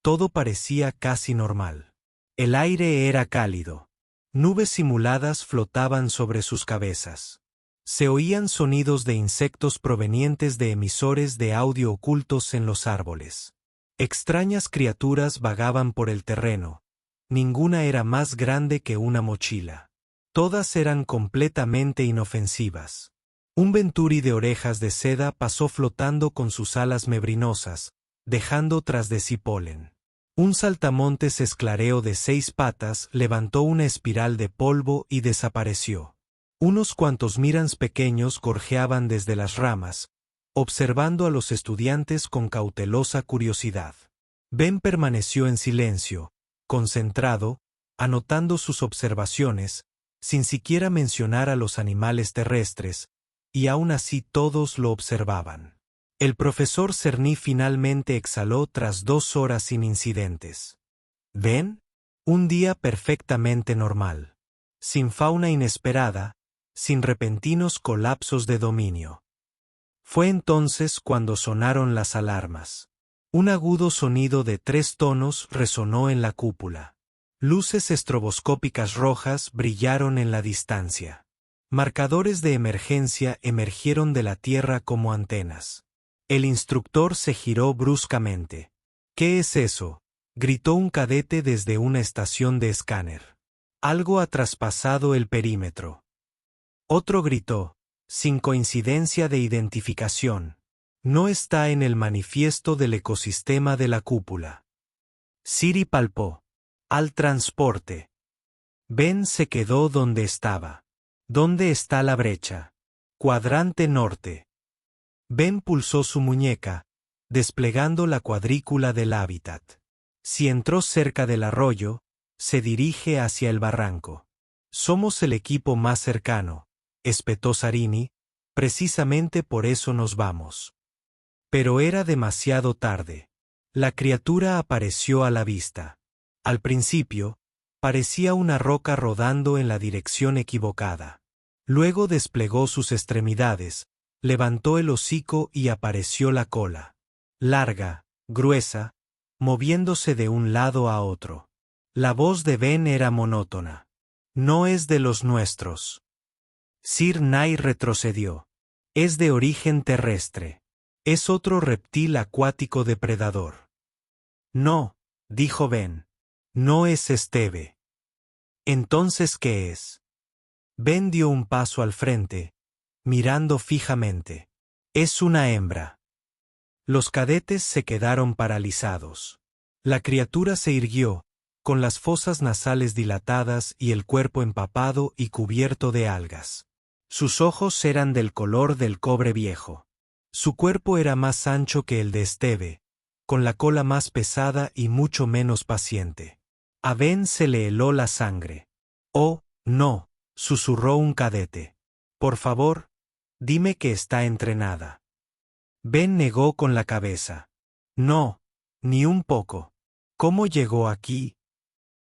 todo parecía casi normal. El aire era cálido. Nubes simuladas flotaban sobre sus cabezas. Se oían sonidos de insectos provenientes de emisores de audio ocultos en los árboles. Extrañas criaturas vagaban por el terreno. Ninguna era más grande que una mochila. Todas eran completamente inofensivas. Un venturi de orejas de seda pasó flotando con sus alas membrinosas, dejando tras de sí polen. Un saltamontes esclareo de 6 patas levantó una espiral de polvo y desapareció. Unos cuantos mirans pequeños gorjeaban desde las ramas, observando a los estudiantes con cautelosa curiosidad. Ben permaneció en silencio, concentrado, anotando sus observaciones, sin siquiera mencionar a los animales terrestres, y aún así todos lo observaban. El profesor Cerny finalmente exhaló tras 2 horas sin incidentes. ¿Ven? Un día perfectamente normal. Sin fauna inesperada, sin repentinos colapsos de dominio. Fue entonces cuando sonaron las alarmas. Un agudo sonido de 3 tonos resonó en la cúpula. Luces estroboscópicas rojas brillaron en la distancia. Marcadores de emergencia emergieron de la tierra como antenas. El instructor se giró bruscamente. ¿Qué es eso?, gritó un cadete desde una estación de escáner. Algo ha traspasado el perímetro. Otro gritó, sin coincidencia de identificación. No está en el manifiesto del ecosistema de la cúpula. Siri palpó. Al transporte. Ben se quedó donde estaba. ¿Dónde está la brecha? Cuadrante norte. Ben pulsó su muñeca, desplegando la cuadrícula del hábitat. Si entró cerca del arroyo, se dirige hacia el barranco. Somos el equipo más cercano, espetó Zarini, precisamente por eso nos vamos. Pero era demasiado tarde. La criatura apareció a la vista. Al principio, parecía una roca rodando en la dirección equivocada. Luego desplegó sus extremidades, levantó el hocico y apareció la cola. Larga, gruesa, moviéndose de un lado a otro. La voz de Ben era monótona. No es de los nuestros. Sir Nai retrocedió. Es de origen terrestre. Es otro reptil acuático depredador. No, dijo Ben. No es Esteve. ¿Entonces qué es? Ben dio un paso al frente, mirando fijamente. Es una hembra. Los cadetes se quedaron paralizados. La criatura se irguió, con las fosas nasales dilatadas y el cuerpo empapado y cubierto de algas. Sus ojos eran del color del cobre viejo. Su cuerpo era más ancho que el de Esteve, con la cola más pesada y mucho menos paciente. A Ben se le heló la sangre. Oh, no, susurró un cadete. Por favor, dime que está entrenada. Ben negó con la cabeza. No, ni un poco. ¿Cómo llegó aquí?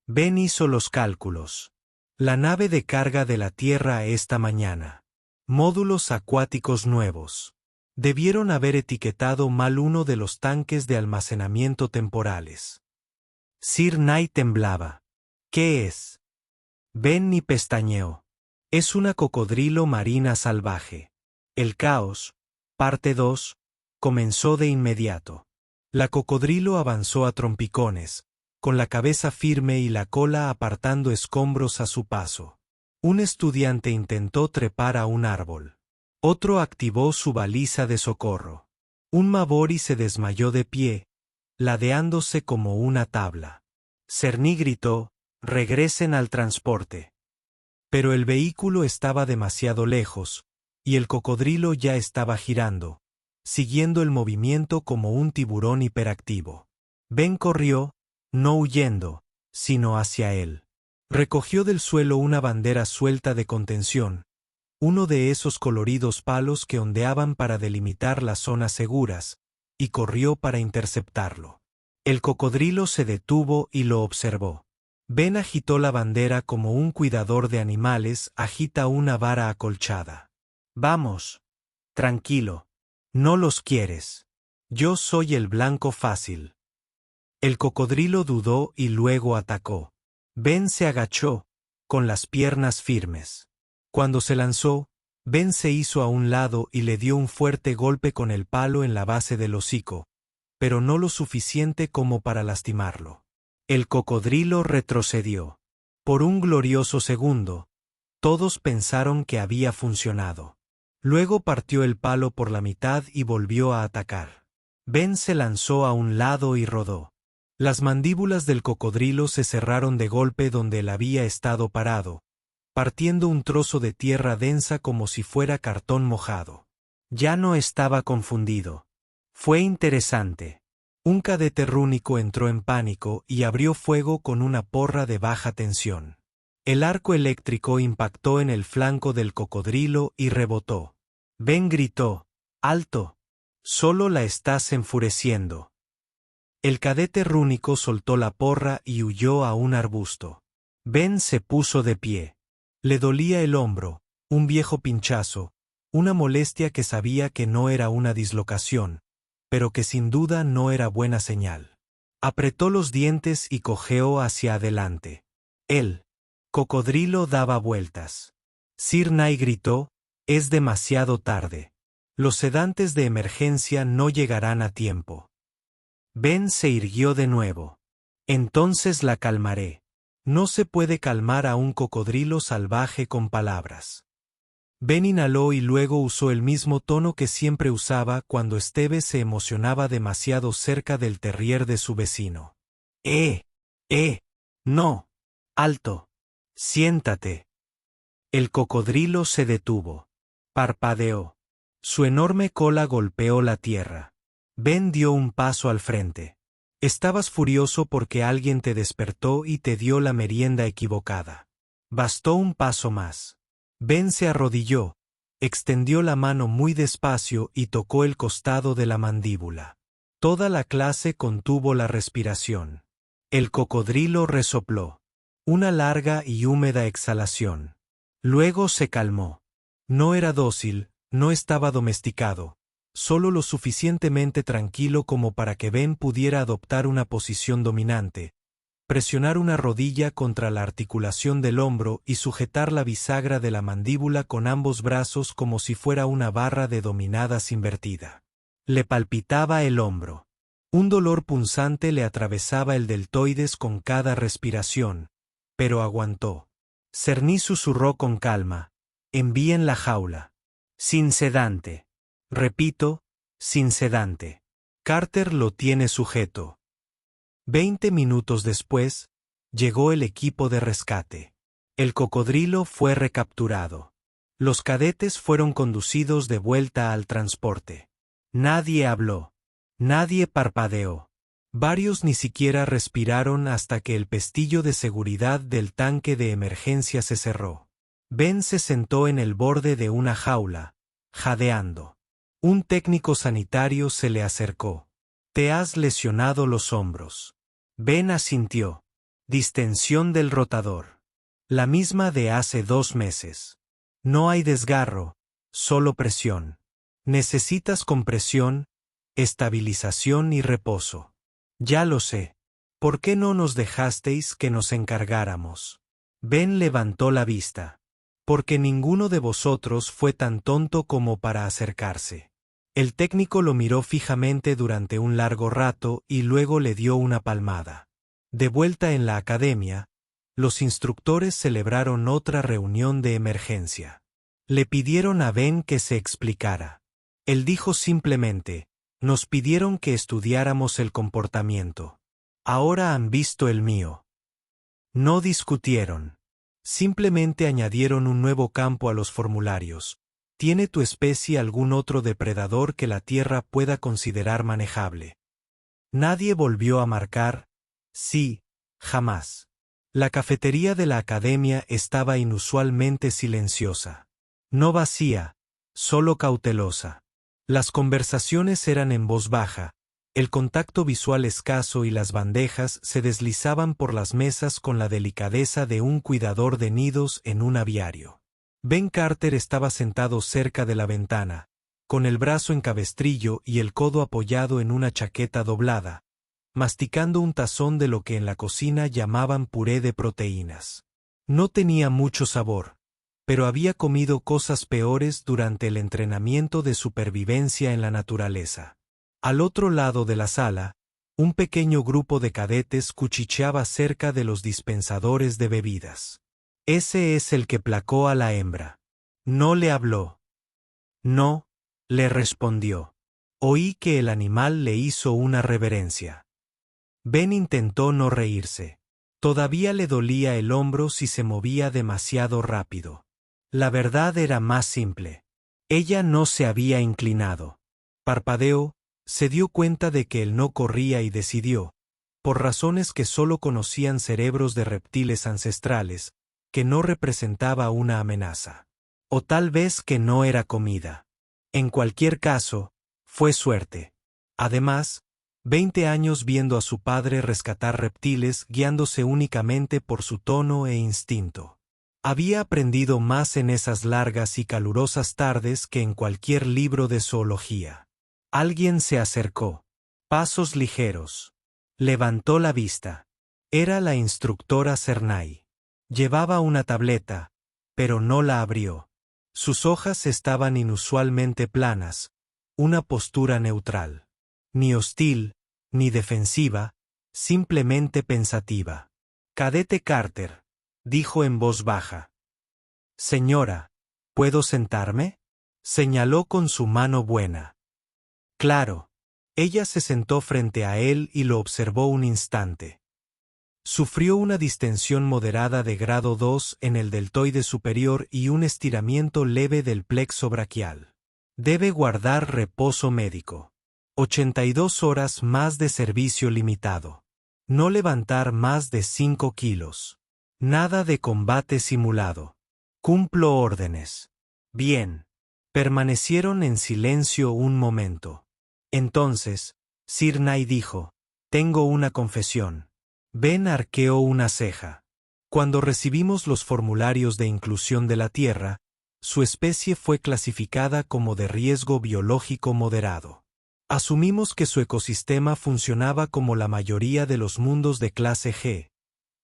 Ben hizo los cálculos. La nave de carga de la Tierra esta mañana. Módulos acuáticos nuevos. Debieron haber etiquetado mal uno de los tanques de almacenamiento temporales. Sir Nai temblaba. ¿Qué es? Ben ni pestañeó. Es una cocodrilo marina salvaje. El caos, parte 2, comenzó de inmediato. La cocodrilo avanzó a trompicones, con la cabeza firme y la cola apartando escombros a su paso. Un estudiante intentó trepar a un árbol. Otro activó su baliza de socorro. Un Mabori se desmayó de pie, ladeándose como una tabla. Cerny gritó: «Regresen al transporte». Pero el vehículo estaba demasiado lejos, y el cocodrilo ya estaba girando, siguiendo el movimiento como un tiburón hiperactivo. Ben corrió, no huyendo, sino hacia él. Recogió del suelo una bandera suelta de contención, uno de esos coloridos palos que ondeaban para delimitar las zonas seguras, y corrió para interceptarlo. El cocodrilo se detuvo y lo observó. Ben agitó la bandera como un cuidador de animales agita una vara acolchada. «Vamos. Tranquilo. No los quieres. Yo soy el blanco fácil». El cocodrilo dudó y luego atacó. Ben se agachó, con las piernas firmes. Cuando se lanzó, Ben se hizo a un lado y le dio un fuerte golpe con el palo en la base del hocico, pero no lo suficiente como para lastimarlo. El cocodrilo retrocedió. Por un glorioso segundo, todos pensaron que había funcionado. Luego partió el palo por la mitad y volvió a atacar. Ben se lanzó a un lado y rodó. Las mandíbulas del cocodrilo se cerraron de golpe donde él había estado parado, partiendo un trozo de tierra densa como si fuera cartón mojado. Ya no estaba confundido. Fue interesante. Un cadete rúnico entró en pánico y abrió fuego con una porra de baja tensión. El arco eléctrico impactó en el flanco del cocodrilo y rebotó. Ben gritó: «¡Alto! Solo la estás enfureciendo». El cadete rúnico soltó la porra y huyó a un arbusto. Ben se puso de pie. Le dolía el hombro, un viejo pinchazo, una molestia que sabía que no era una dislocación, pero que sin duda no era buena señal. Apretó los dientes y cojeó hacia adelante. El cocodrilo daba vueltas. Sir Nye gritó: «Es demasiado tarde. Los sedantes de emergencia no llegarán a tiempo». Ben se irguió de nuevo. «Entonces la calmaré». No se puede calmar a un cocodrilo salvaje con palabras. Ben inhaló y luego usó el mismo tono que siempre usaba cuando Steve se emocionaba demasiado cerca del terrier de su vecino. No. Alto. Siéntate». El cocodrilo se detuvo. Parpadeó. Su enorme cola golpeó la tierra. Ben dio un paso al frente. «Estabas furioso porque alguien te despertó y te dio la merienda equivocada. Bastó un paso más». Ben se arrodilló, extendió la mano muy despacio y tocó el costado de la mandíbula. Toda la clase contuvo la respiración. El cocodrilo resopló. Una larga y húmeda exhalación. Luego se calmó. No era dócil, no estaba domesticado, solo lo suficientemente tranquilo como para que Ben pudiera adoptar una posición dominante, presionar una rodilla contra la articulación del hombro y sujetar la bisagra de la mandíbula con ambos brazos como si fuera una barra de dominadas invertida. Le palpitaba el hombro. Un dolor punzante le atravesaba el deltoides con cada respiración, pero aguantó. Cerny susurró con calma: «Envíen la jaula. Sin sedante. Repito, sin sedante. Carter lo tiene sujeto». 20 minutos después, llegó el equipo de rescate. El cocodrilo fue recapturado. Los cadetes fueron conducidos de vuelta al transporte. Nadie habló. Nadie parpadeó. Varios ni siquiera respiraron hasta que el pestillo de seguridad del tanque de emergencia se cerró. Ben se sentó en el borde de una jaula, jadeando. Un técnico sanitario se le acercó. «Te has lesionado los hombros». Ben asintió. «Distensión del rotador. La misma de hace 2 meses. No hay desgarro, solo presión. Necesitas compresión, estabilización y reposo». «Ya lo sé. ¿Por qué no nos dejasteis que nos encargáramos?» Ben levantó la vista. «Porque ninguno de vosotros fue tan tonto como para acercarse». El técnico lo miró fijamente durante un largo rato y luego le dio una palmada. De vuelta en la academia, los instructores celebraron otra reunión de emergencia. Le pidieron a Ben que se explicara. Él dijo simplemente: Nos pidieron que estudiáramos el comportamiento. Ahora han visto el mío. No discutieron. Simplemente añadieron un nuevo campo a los formularios. ¿Tiene tu especie algún otro depredador que la Tierra pueda considerar manejable? Nadie volvió a marcar, sí, jamás. La cafetería de la academia estaba inusualmente silenciosa. No vacía, solo cautelosa. Las conversaciones eran en voz baja, el contacto visual escaso y las bandejas se deslizaban por las mesas con la delicadeza de un cuidador de nidos en un aviario. Ben Carter estaba sentado cerca de la ventana, con el brazo en cabestrillo y el codo apoyado en una chaqueta doblada, masticando un tazón de lo que en la cocina llamaban puré de proteínas. No tenía mucho sabor, pero había comido cosas peores durante el entrenamiento de supervivencia en la naturaleza. Al otro lado de la sala, un pequeño grupo de cadetes cuchicheaba cerca de los dispensadores de bebidas. Ese es el que placó a la hembra. No le habló. No, le respondió. Oí que el animal le hizo una reverencia. Ben intentó no reírse. Todavía le dolía el hombro si se movía demasiado rápido. La verdad era más simple. Ella no se había inclinado. Parpadeó, se dio cuenta de que él no corría y decidió, por razones que solo conocían cerebros de reptiles ancestrales, que no representaba una amenaza. O tal vez que no era comida. En cualquier caso, fue suerte. Además, 20 años viendo a su padre rescatar reptiles guiándose únicamente por su tono e instinto. Había aprendido más en esas largas y calurosas tardes que en cualquier libro de zoología. Alguien se acercó. Pasos ligeros. Levantó la vista. Era la instructora Cernay. Llevaba una tableta, pero no la abrió. Sus hojas estaban inusualmente planas, una postura neutral. Ni hostil, ni defensiva, simplemente pensativa. Cadete Carter, dijo en voz baja. Señora, ¿puedo sentarme? Señaló con su mano buena. Claro. Ella se sentó frente a él y lo observó un instante. Sufrió una distensión moderada de grado 2 en el deltoide superior y un estiramiento leve del plexo braquial. Debe guardar reposo médico. 82 horas más de servicio limitado. No levantar más de 5 kilos. Nada de combate simulado. Cumplo órdenes. Bien. Permanecieron en silencio un momento. Entonces, Cernay dijo, tengo una confesión. Ben arqueó una ceja. Cuando recibimos los formularios de inclusión de la Tierra, su especie fue clasificada como de riesgo biológico moderado. Asumimos que su ecosistema funcionaba como la mayoría de los mundos de clase G.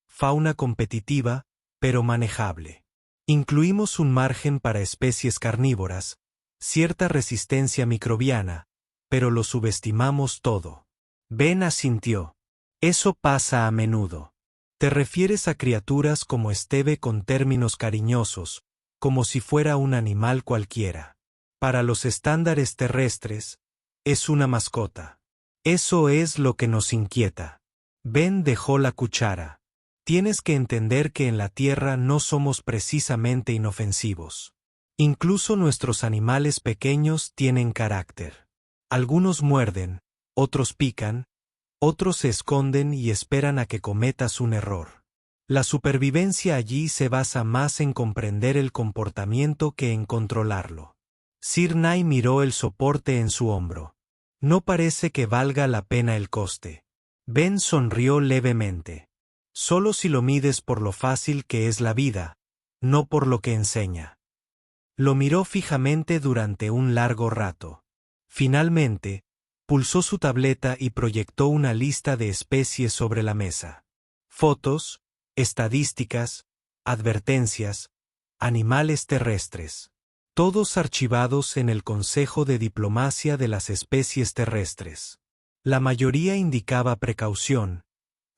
Fauna competitiva, pero manejable. Incluimos un margen para especies carnívoras, cierta resistencia microbiana, pero lo subestimamos todo. Ben asintió. Eso pasa a menudo. Te refieres a criaturas como Esteve con términos cariñosos, como si fuera un animal cualquiera. Para los estándares terrestres, es una mascota. Eso es lo que nos inquieta. Ben dejó la cuchara. Tienes que entender que en la Tierra no somos precisamente inofensivos. Incluso nuestros animales pequeños tienen carácter. Algunos muerden, otros pican, otros se esconden y esperan a que cometas un error. La supervivencia allí se basa más en comprender el comportamiento que en controlarlo. Cernay miró el soporte en su hombro. No parece que valga la pena el coste. Ben sonrió levemente. Solo si lo mides por lo fácil que es la vida, no por lo que enseña. Lo miró fijamente durante un largo rato. Finalmente, pulsó su tableta y proyectó una lista de especies sobre la mesa. Fotos, estadísticas, advertencias, animales terrestres. Todos archivados en el Consejo de Diplomacia de las Especies Terrestres. La mayoría indicaba precaución,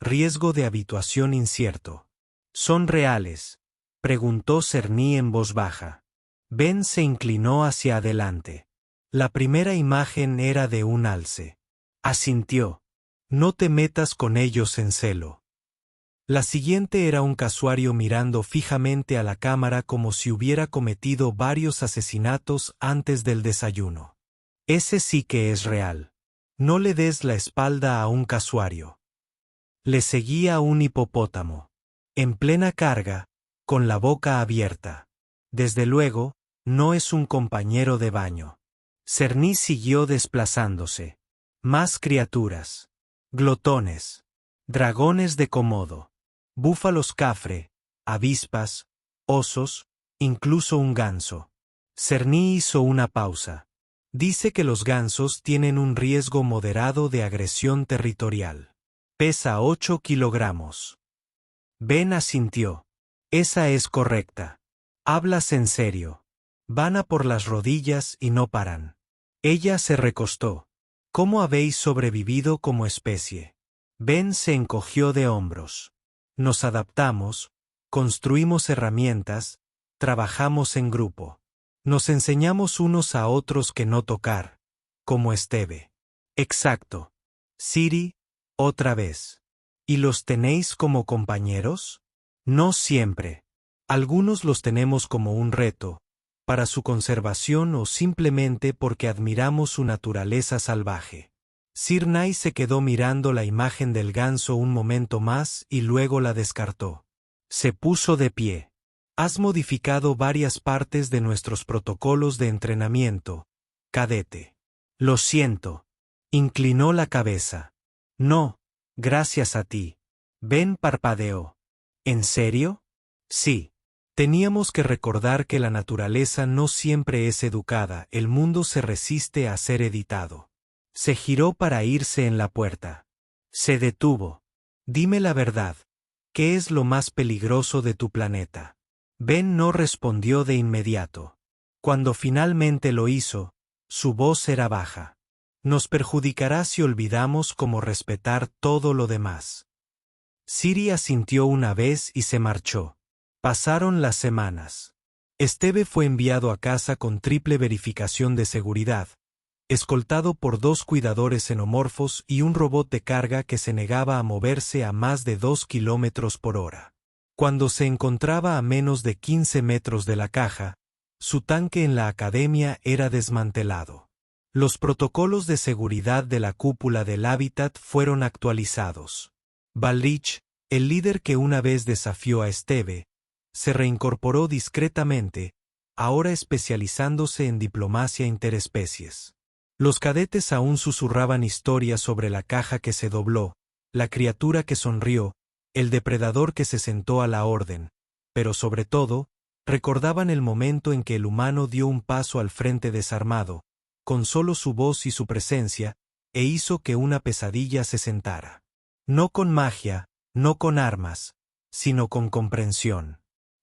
riesgo de habituación incierto. ¿Son reales?, preguntó Cernay en voz baja. Ben se inclinó hacia adelante. La primera imagen era de un alce. Asintió. No te metas con ellos en celo. La siguiente era un casuario mirando fijamente a la cámara como si hubiera cometido varios asesinatos antes del desayuno. Ese sí que es real. No le des la espalda a un casuario. Le seguía un hipopótamo. En plena carga, con la boca abierta. Desde luego, no es un compañero de baño. Cerny siguió desplazándose. Más criaturas. Glotones. Dragones de Komodo. Búfalos cafre. Avispas. Osos. Incluso un ganso. Cerny hizo una pausa. Dice que los gansos tienen un riesgo moderado de agresión territorial. Pesa 8 kilogramos. Ben asintió. Esa es correcta. Hablas en serio. Van a por las rodillas y no paran. Ella se recostó. ¿Cómo habéis sobrevivido como especie? Ben se encogió de hombros. Nos adaptamos, construimos herramientas, trabajamos en grupo. Nos enseñamos unos a otros que no tocar, como Esteve. Exacto. Siri, otra vez. ¿Y los tenéis como compañeros? No siempre. Algunos los tenemos como un reto, para su conservación o simplemente porque admiramos su naturaleza salvaje. Sirnai se quedó mirando la imagen del ganso un momento más y luego la descartó. Se puso de pie. Has modificado varias partes de nuestros protocolos de entrenamiento, cadete. Lo siento. Inclinó la cabeza. No, gracias a ti. Ben parpadeó. ¿En serio? Sí. Teníamos que recordar que la naturaleza no siempre es educada, el mundo se resiste a ser editado. Se giró para irse en la puerta. Se detuvo. Dime la verdad. ¿Qué es lo más peligroso de tu planeta? Ben no respondió de inmediato. Cuando finalmente lo hizo, su voz era baja. Nos perjudicará si olvidamos cómo respetar todo lo demás. Siri asintió una vez y se marchó. Pasaron las semanas. Esteve fue enviado a casa con triple verificación de seguridad, escoltado por 2 cuidadores xenomorfos y un robot de carga que se negaba a moverse a más de 2 kilómetros por hora. Cuando se encontraba a menos de 15 metros de la caja, su tanque en la academia era desmantelado. Los protocolos de seguridad de la cúpula del hábitat fueron actualizados. Balrich, el líder que una vez desafió a Esteve, se reincorporó discretamente, ahora especializándose en diplomacia interespecies. Los cadetes aún susurraban historias sobre la caja que se dobló, la criatura que sonrió, el depredador que se sentó a la orden, pero sobre todo, recordaban el momento en que el humano dio un paso al frente desarmado, con solo su voz y su presencia, e hizo que una pesadilla se sentara. No con magia, no con armas, sino con comprensión.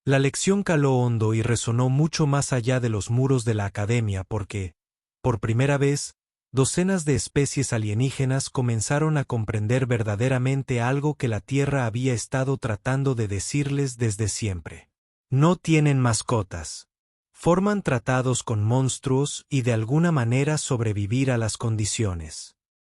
La lección caló hondo y resonó mucho más allá de los muros de la academia porque, por primera vez, docenas de especies alienígenas comenzaron a comprender verdaderamente algo que la Tierra había estado tratando de decirles desde siempre. No tienen mascotas. Forman tratados con monstruos y de alguna manera sobrevivir a las condiciones.